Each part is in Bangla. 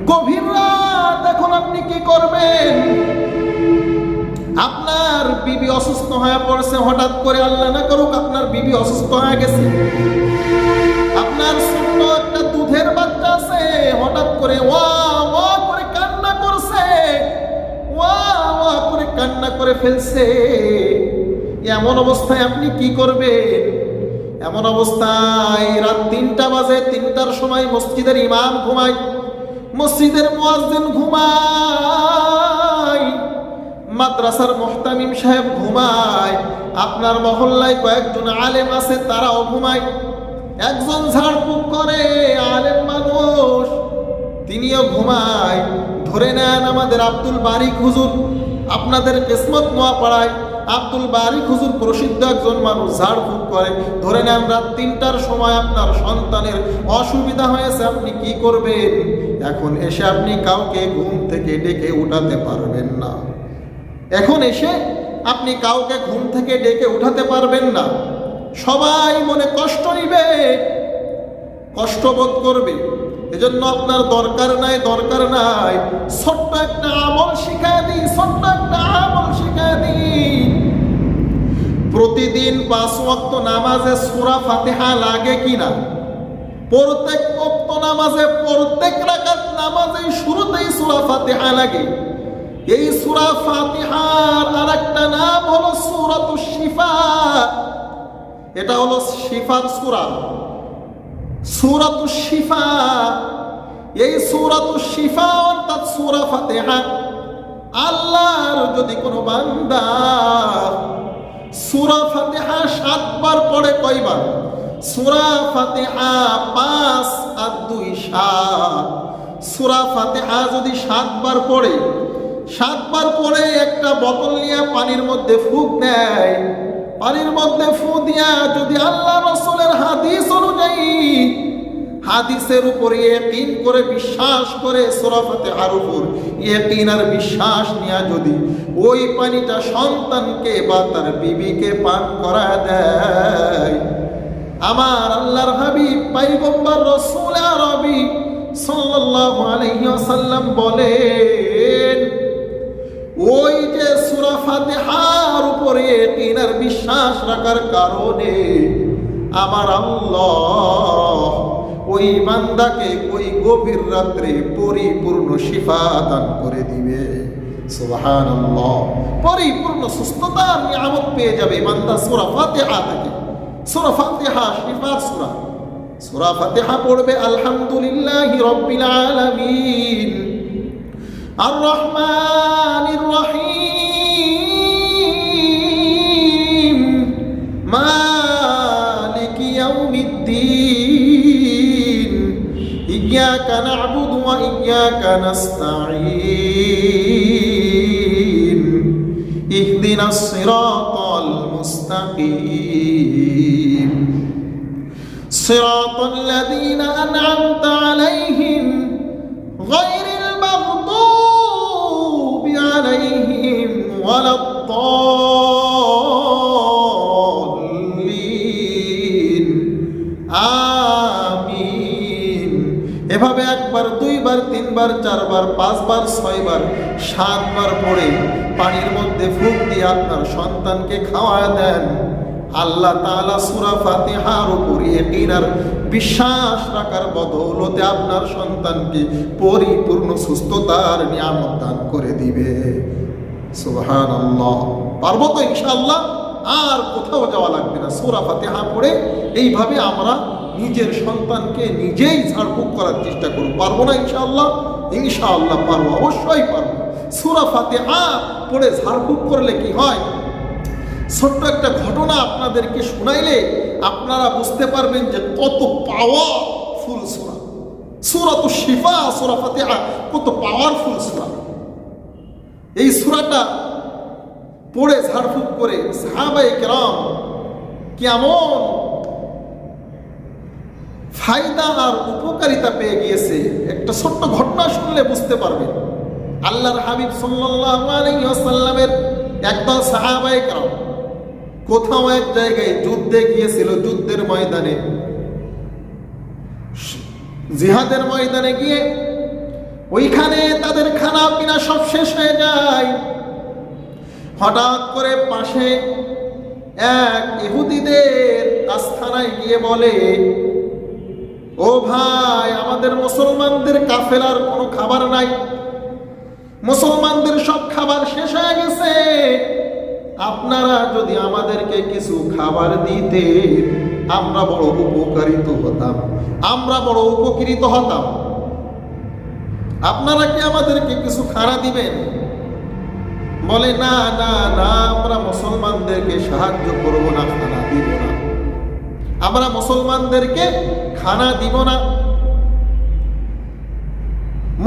গভীর রাত, এখন আপনি কি করবেন? আপনার বিবি অসুস্থ হয়ে পড়ছে, হঠাৎ করে, আল্লাহ না করুক আপনার বিবি অসুস্থ হয়ে গেছে। আপনার ছোট্ট একটা দুধের বাচ্চা আছে, হঠাৎ করে ওয়া ওয়া করে কান্না করছে, ওয়া ওয়া করে কান্না করে ফেলছে। এমন অবস্থায় আপনি কি করবেন? এমন অবস্থায় রাত 3টা বাজে, 3টার সময় মসজিদের ইমাম ঘুমায়, মসজিদের মুয়াজ্জিন ঘুমায়, মাদ্রাসার মুহতামিম সাহেব ঘুমায়, আপনার মহল্লায় কয়েকজন আলেম আছে তারাও ঘুমায়, একজন ঝাড়ফুঁক করে আলেম মানুষ তিনিও ঘুমায়। ধরে নেন আমাদের আব্দুল বারিক হুজুর, আপনাদের কিসমত নোয়াপাড়ায় আব্দুল বারিক হুজুর প্রসিদ্ধ একজন মানুষ, ঝাড়ফুঁক করে। ধরে নেন রাত 3টার সময় আপনার সন্তানের অসুবিধা হয়েছে, আপনি কি করবেন? এখন এসে আপনি কাউকে ঘুম থেকে ডেকে উঠাতে পারবেন না। এখন এসে আপনি কাউকে ঘুম থেকে ডেকে উঠাতে পারবেন না। সবাই মনে কষ্ট নিবে, কষ্ট বোধ করবে। এজন্য আপনার দরকার নাই ছোট্ট একটা আমল শিখায় দিই, প্রতিদিন 5 ওয়াক্ত নামাজে সূরা ফাতিহা লাগে কিনা? প্রত্যেক ওয়াক্ত নামাজে, প্রত্যেক রাকাত নামাজে শুরুতেই সূরা ফাতিহা লাগে। এই সূরা ফাতিহার আরেকটা নাম হলো সূরাতুশ শিফা। এটা হলো শিফার সূরা, সূরাতুশ শিফা। এই সূরাতুশ শিফা অর্থাৎ সূরা ফাতিহা, আল্লাহর যদি কোনো বান্দা সূরা ফাতিহা 7 বার পড়ে, কয়বার? সূরা ফাতিহা 5 আর 2 7। সূরা ফাতিহা যদি 7 বার পড়ে, 7 বার পড়ে একটা বোতল নিয়ে পানির মধ্যে ফুঁক দেয়, পানির মধ্যে ফু দিয়া যদি আল্লাহ রাসূলের হাদিস অনুযায়ী, হাদিসের উপরে ইয়াকিন করে, বিশ্বাস করে, সূরা ফাতিহার উপর ইয়াকিন আর বিশ্বাস নিয়ে যদি ওই পানিটা সন্তানকে বা তার বিবিকে পান করা দেয়, আমার আল্লাহর হাবিব পয়গম্বর রাসূল আরবি সাল্লাল্লাহু আলাইহি ওয়াসাল্লাম বলেন, ওই যে সূরা ফাতিহার উপরে ইয়াকিন আর বিশ্বাস রাখার কারণে আমার আল্লাহ ওই বান্দাকে ওই গভীর রাত্রে পরিপূর্ণ শিফা দান করে দিবে। সুবহানাল্লাহ, পরিপূর্ণ সুস্থতার নিয়ামত পেয়ে যাবে বান্দা সূরা ফাতিহা থেকে। সূরা ফাতিহা শিফার সূরা। সূরা ফাতিহা পড়বে আলহামদুলিল্লাহি রাব্বিল আলামিন, আর রহমানির রহিম, মালিকি ইয়াউমিদ্দিন, ইয়্যাকা না'বুদু ওয়া ইয়্যাকা নাস্তাঈন, ইহদিনাস সিরাতাল মুস্তাকিম, সিরাতাল লাযীনা আন'আমতা আলাইহিম গায়রিল মাগদূবি আলাইহিম ওয়ালাদ-দাল্লিন, আমিন। এভাবে 1 বার, 2 বার, 3 বার, 4 বার, 5 বার, 6 বার, 7 বার পড়ে পানির মধ্যে ফুঁক দিয়ে আপনার সন্তানকে খাওয়া দেন। আল্লাহ তাআলা সূরা ফাতিহার উপর ইয়াকিন আর বিশ্বাস রাখার বদৌলতে আপনার সন্তানকে পরিপূর্ণ সুস্থতার নিয়ামত দান করে দিবে। সুবহানাল্লাহ। পারবো তো ইনশাআল্লাহ? আর কোথাও যাওয়া লাগবে না। সূরা ফাতিহা পড়ে এইভাবে আমরা নিজের সন্তানকে নিজেই ঝাড়ফুঁক করার চেষ্টা করব। পারবো না ইনশাআল্লাহ? ইনশাআল্লাহ পারবো, অবশ্যই পারবো। সূরা ফাতিহা পড়ে ঝাড়ফুঁক করলে কি হয়, ছোট্ট একটা ঘটনা আপনাদেরকে শোনাইলে আপনারা বুঝতে পারবেন যে কত পাওয়ারফুল সূরা। সূরাতুশ শিফা, সূরা ফাতিহা কত পাওয়ারফুল সূরা। এই সূরাটা পড়ে ঝাড়ফুঁক করে সাহাবায়ে কেরাম কেমন ফায়দা আর উপকারিতা পেয়ে গিয়েছে, একটা ছোট্ট ঘটনা শুনলে বুঝতে পারবেন। আল্লাহর হাবিব সাল্লাল্লাহু আলাইহি ওয়াসাল্লামের একদল সাহাবায়ে কেরাম কোথাও এক জায়গায় যুদ্ধে গিয়েছিল, যুদ্ধের ময়দানে, জিহাদের ময়দানে গিয়ে ওইখানে তাদের খানা পিনা সব শেষ হয়ে যায়। হঠাৎ করে পাশে এক ইহুদিদের আস্তানায় গিয়ে বলে, ও ভাই, আমাদের মুসলমানদের কাফেলার কোনো খাবার নাই, মুসলমানদের সব খাবার শেষ হয়ে গেছে, আপনারা যদি আমাদেরকে কিছু খাবার দিতে আমরা বড় উপকারিত হতাম, আমরা বড় উপকৃত হতাম। আপনারা কি আমাদেরকে কিছু খানা দিবেন? বলে, না না না, আমরা মুসলমানদেরকে সাহায্য করব না, খানা দিব না, আমরা মুসলমানদেরকে খানা দিব না।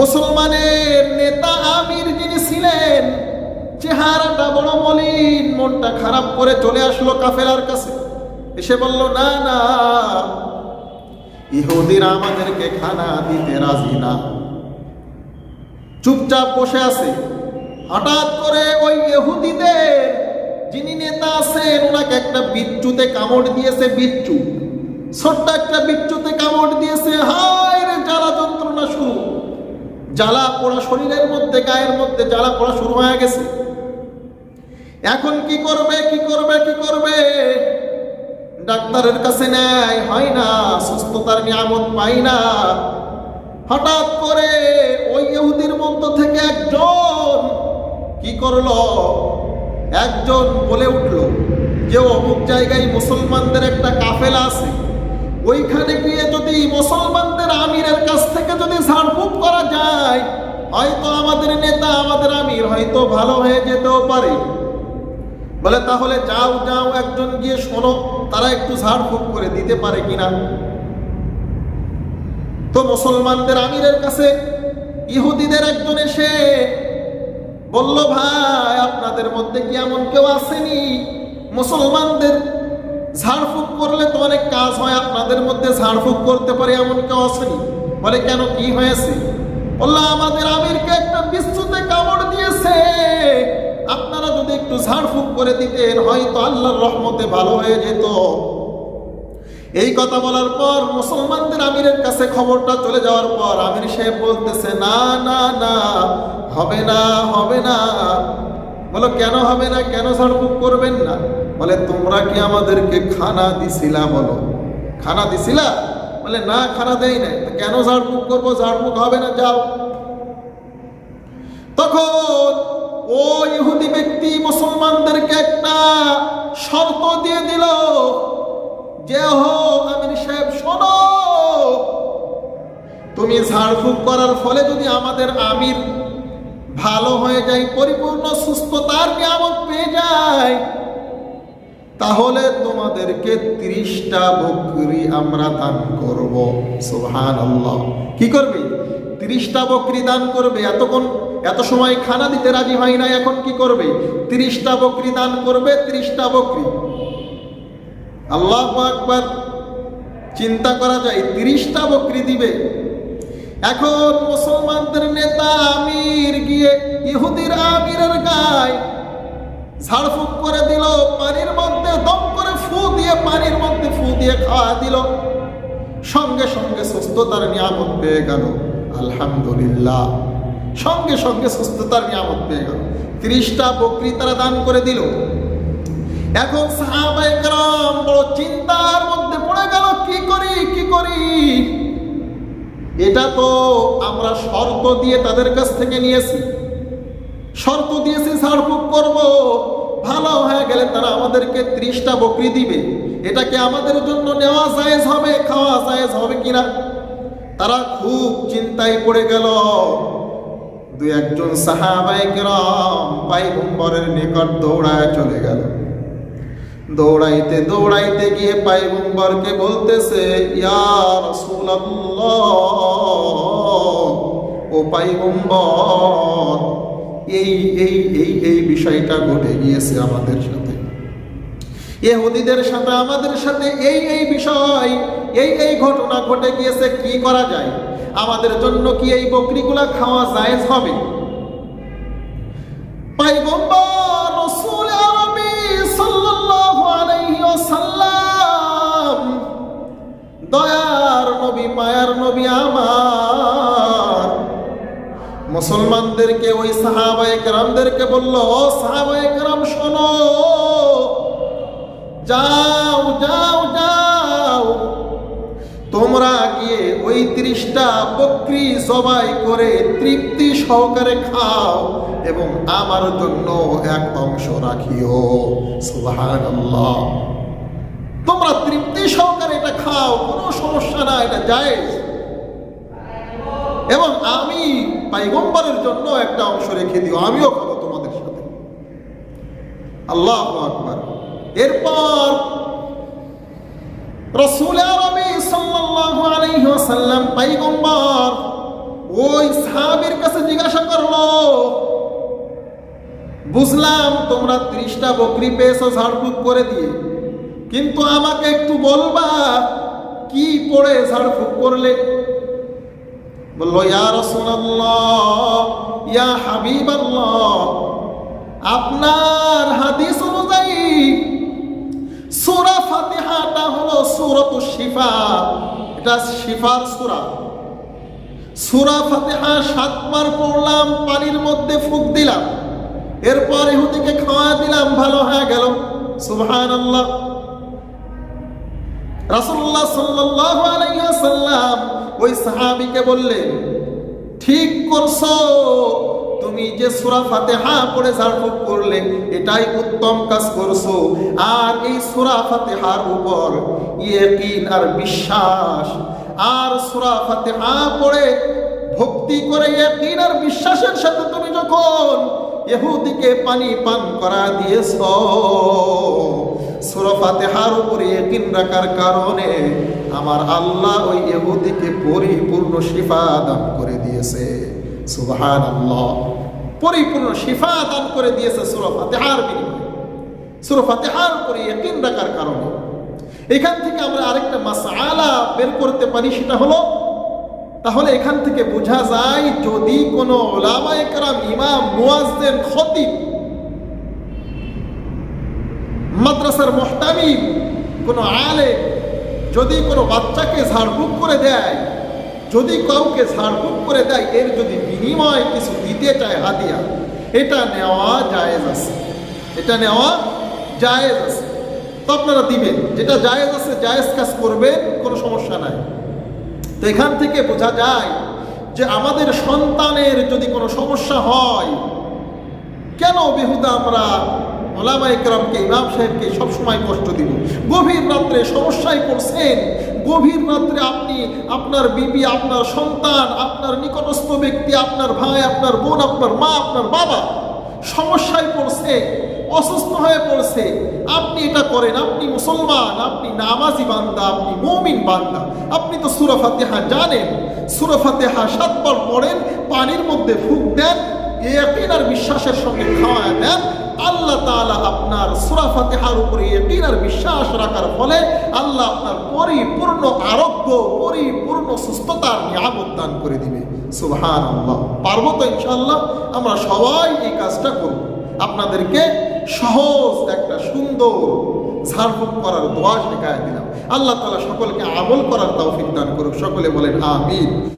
মুসলমানের নেতা আমির যিনি ছিলেন, চেহারাটা বড় মলিন, মনটা খারাপ করে চলে আসলো কাফেলার কাছে, এসে বলল, না না, ইহুদিরা আমাদেরকে খানা দিতে রাজি না। চুপচাপ বসে আছে। হঠাৎ করে ওই ইহুদিদের যিনি নেতা আছেন, ওনাকে একটা বিচ্ছুতে কামড় দিয়েছে। বিচ্ছু, ছোট্ট একটা বিচ্ছুতে কামড় দিয়েছে। হায় রে, জ্বালা যন্ত্রণা শুরু, জ্বালা পোড়া শরীরের মধ্যে, গায়ের মধ্যে জ্বালা পোড়া শুরু হয়ে গেছে। এখন কি করবে, কি করবে, কি করবে? ডাক্তারের কাছে নেয়, হয় না, সুস্থতার নিয়ামত পাই না। হঠাৎ করে ওই ইহুদির মধ্য থেকে একজন কি করলো, একজন বলে উঠল যে অমুক জায়গায় মুসলমানদের একটা কাফেলা আছে, ওইখানে গিয়ে যদি মুসলমানদের আমিরের কাছ থেকে যদি ঝাড়ফুঁক করা যায়, হয়তো আমাদের নেতা, আমাদের আমির হয়তো ভালো হয়ে যেতেও পারে। বলে, তাহলে যাও যাও, একজন গিয়ে শোনো, তারা একটু ঝাড়ফুঁক করে দিতে পারে কিনা। তো মুসলমানদের আমিরের কাছে ইহুদিদের একজন এসে বলল, ভাই, আপনাদের মধ্যে কি এমন কেউ আসেনি, মুসলমানদের ঝাড়ফুঁক করলে তো অনেক কাজ হয়, আপনাদের মধ্যে ঝাড়ফুঁক করতে পারে এমন কেউ আসেনি? বলে, কেন, কি হয়েছে? বললো, আমাদের আমিরকে একটা বিচ্ছুতে কামড় দিয়েছে, আপনারা যদি একটু ঝাড়ফুঁক করে দিতেন, হয়তো আল্লাহর রহমতে ভালো হয়ে যেত। এই কথা বলার পর মুসলমানদের আমিরের কাছে খবরটা চলে যাওয়ার পর আমির সাহেব বলতেছে, না না না, হবে না, হবে না। বলো, কেন হবে না, কেন ঝাড়ফুঁক করবেন না? বলে, তোমরা কি আমাদেরকে খানা দিছিলা? বলো, খানা দিছিলা? বলে, না, খানা দেই নাই। কেন ঝাড়ফুঁক করবো? ঝাড়ফুঁক হবে না, যাও। তখন ও ইহুদি ব্যক্তি মুসলমানদেরকে একটা শর্ত দিয়ে দিল যে, হো আমির সাহেব, শোনো, তুমি ঝাড়ফুঁক করার ফলে যদি আমাদের আমির ভালো হয়ে যায়, পরিপূর্ণ সুস্থতার নিয়ামত পেয়ে যায়, তাহলে তোমাদেরকে 30টা বকরি আমরা দান করব। সুবহানাল্লাহ। কি করবে? 30টা বকরি দান করবে। এত সময় খানা দিতে রাজি হয় না, এখন কি করবে? 30টা বকরি দান করবে। 30টা বকরি, আল্লাহু আকবার। চিন্তা করা যায়, 30টা বকরি দিবে। এখন মুসলমানদের নেতা আমির গিয়ে ইহুদির আমিরের গায়ে ঝাড়ফুঁক করে দিল, পানির মধ্যে দম করে ফু দিয়ে, পানির মধ্যে ফু দিয়ে খাওয়া দিল। সঙ্গে সঙ্গে সুস্থতার নিয়ামত পেয়ে গেল। আলহামদুলিল্লাহ, সঙ্গে সঙ্গে সুস্থতার নিয়ামত পেয়ে গেল। 30টা বকরি তারা দান করে দিল। এখন সাহাবায়ে কেরাম বড় চিন্তার মধ্যে পড়ে গেল, কি করি, কি করি? এটা তো আমরা শর্ত দিয়ে তাদের কাছ থেকে নিয়েছি, শর্ত দিয়েছি ঝাড়ফুঁক করব, ভালো হয়ে গেলে তারা আমাদেরকে 30টা বকরি দিবে। এটাকে আমাদের জন্য নেওয়া জায়েজ হবে, খাওয়া জায়েজ হবে কিনা? তারা খুব চিন্তায় পড়ে গেল। দুই একজন সাহাবায়ে কেরাম পয়গম্বরের নিকট দৌড়ায় চলে গেল। দৌড়াইতে দৌড়াইতে গিয়ে পয়গম্বরকে বলতেছে, ইয়া রাসূলুল্লাহ, ও পয়গম্বর, এই বিষয়টা ঘটে গিয়েছে আমাদের সাথে, ইহুদিদের সাথে আমাদের সাথে এই বিষয়, এই ঘটনা ঘটে গিয়েছে, কি করা যায়? আমাদের জন্য কি এই বকরিগুলা খাওয়া জায়েজ হবে? পয়গম্বর রাসূল আরবি সাল্লাল্লাহু আলাইহি ওয়াসাল্লাম, দয়ার নবী, মায়ার নবী আমার, মুসলমানদেরকে, ওই সাহাবায়ে কেরামদেরকে বলল, ও সাহাবায়ে কেরাম শোনো, যাও যাও যাও, তোমরা গিয়ে ওই 30টা বকরি জবাই করে তৃপ্তি সহকারে খাও এবং আমার জন্য এক অংশ রাখিও। সুবহানাল্লাহ। তোমরা তৃপ্তি সহকারে এটা খাও, কোনো সমস্যা না, এটা জায়েজ, এবং আমি পয়গম্বরের জন্য একটা অংশ রেখে দিও, আমিও খাবো তোমাদের সাথে। আল্লাহু আকবার। এরপর রাসূল আরবি সাল্লাল্লাহু আলাইহি ওয়াসাল্লাম পয়গম্বর ওই সাহাবীর কাছে জিজ্ঞাসা করলো, বুঝলাম তোমরা 30টা বকরি পেয়েছো ঝাড়ফুঁক করে দিয়ে, কিন্তু আমাকে একটু বলবা কি পড়ে ঝাড়ফুঁক করলে? বললো, ইয়া রাসূলুল্লাহ, ইয়া হাবিবাল্লাহ, আপনার হাদিস অনুযায়ী সূরা ফাতিহাটা হলো সূরাতুশ শিফা, এটা শিফার সূরা। সূরা ফাতিহা 7 বার পড়লাম, পানির মধ্যে ফুঁক দিলাম, এরপর ইহুদিকে খাওয়া দিলাম, ভালো হয়ে গেল। সুবহানাল্লাহ। রাসূলুল্লাহ সাল্লাল্লাহু আলাইহি ওয়াসাল্লাম ওই সাহাবীকে বললেন, ঠিক করছো, তুমি যে সূরা ফাতিহা পড়ে ঝাড়ফুঁক করলে এটাই উত্তম কাজ করছো। আর এই সূরা ফাতিহার উপর ইয়াকিন আর বিশ্বাস, আর সূরা ফাতিহা পড়ে ভক্তি করে ইয়াকিন আর বিশ্বাসের সাথে তুমি যখন ইহুদিকে পানি পান করা দিয়েছো, সূরা ফাতিহার উপর ইয়াকিন রাখার কারণে আমার আল্লাহ ওই ইহুদিকে পরিপূর্ণ শিফা দান করে দিয়েছে। সুবহানাল্লাহ। পরিপূর্ণ শিফা দান করে দিয়েছে সূরা ফাতিহার বিনিময়ে, সূরা ফাতিহার উপর ইয়াকিন রাখার কারণে। এখান থেকে আমরা আরেকটা মাসআলা বের করতে পারি, সেটা হলো, তাহলে এখান থেকে বোঝা যায় যদি কোনো উলামায়ে কেরাম, ইমাম, মুয়াজ্জিন, খতিব, মাদ্রাসার মুহতামিম, কোনো আলেম যদি কোনো বাচ্চাকে ঝাড়ফুঁক করে দেয়, যদি কাউকে ঝাড়ফুঁক করে দেয়, এর যদি বিনিময়ে কিছু দিতে চায় হাদিয়া, এটা নেওয়া জায়েজ আছে, এটা নেওয়া জায়েজ আছে। তো আপনারা দিবেন, যেটা জায়েজ আছে জায়েজ কাজ করবেন, কোনো সমস্যা নাই। তো এখান থেকে বোঝা যায় যে আমাদের সন্তানের যদি কোনো সমস্যা হয়, কেন বেহুদা আমরা উলামায়ে কেরামকে, ইমাম সাহেবকে সবসময় কষ্ট দিব? গভীর রাত্রে সমস্যায় পড়ছেন, গভীর রাত্রে আপনি, আপনার বিবি, আপনার সন্তান, আপনার নিকটস্থ ব্যক্তি, আপনার ভাই, আপনার বোন, আপনার মা, আপনার বাবা সমস্যায় পড়ছে, অসুস্থ হয়ে পড়ছে, আপনি এটা করেন, আপনি মুসলমান, আপনি নামাজি বান্দা, আপনি মুমিন বান্দা, আপনি তো সূরা ফাতিহা জানেন, সূরা ফাতিহা 7 বার পড়েন, পানির মধ্যে ফুঁক দেন, ইয়াকিন আর বিশ্বাসের সঙ্গে খাওয়া দেন, আল্লাহ তাআলা আপনার সূরা ফাতিহার উপরে ইয়াকিন আর বিশ্বাস রাখার ফলে আল্লাহ আপনার পরিপূর্ণ আরোগ্য, পরিপূর্ণ সুস্থতার নিয়ামত দান করে দিবে। সুবহানাল্লাহ। পারবো তো ইনশাআল্লাহ? আমরা সবাই এই কাজটা করব। আপনাদেরকে সহজ একটা সুন্দর ঝাড়ফুঁক করার দোয়া শেখায় দিলাম। আল্লাহ তাআলা সকলকে আমল করার তৌফিক দান করুক। সকলে বলেন আমিন।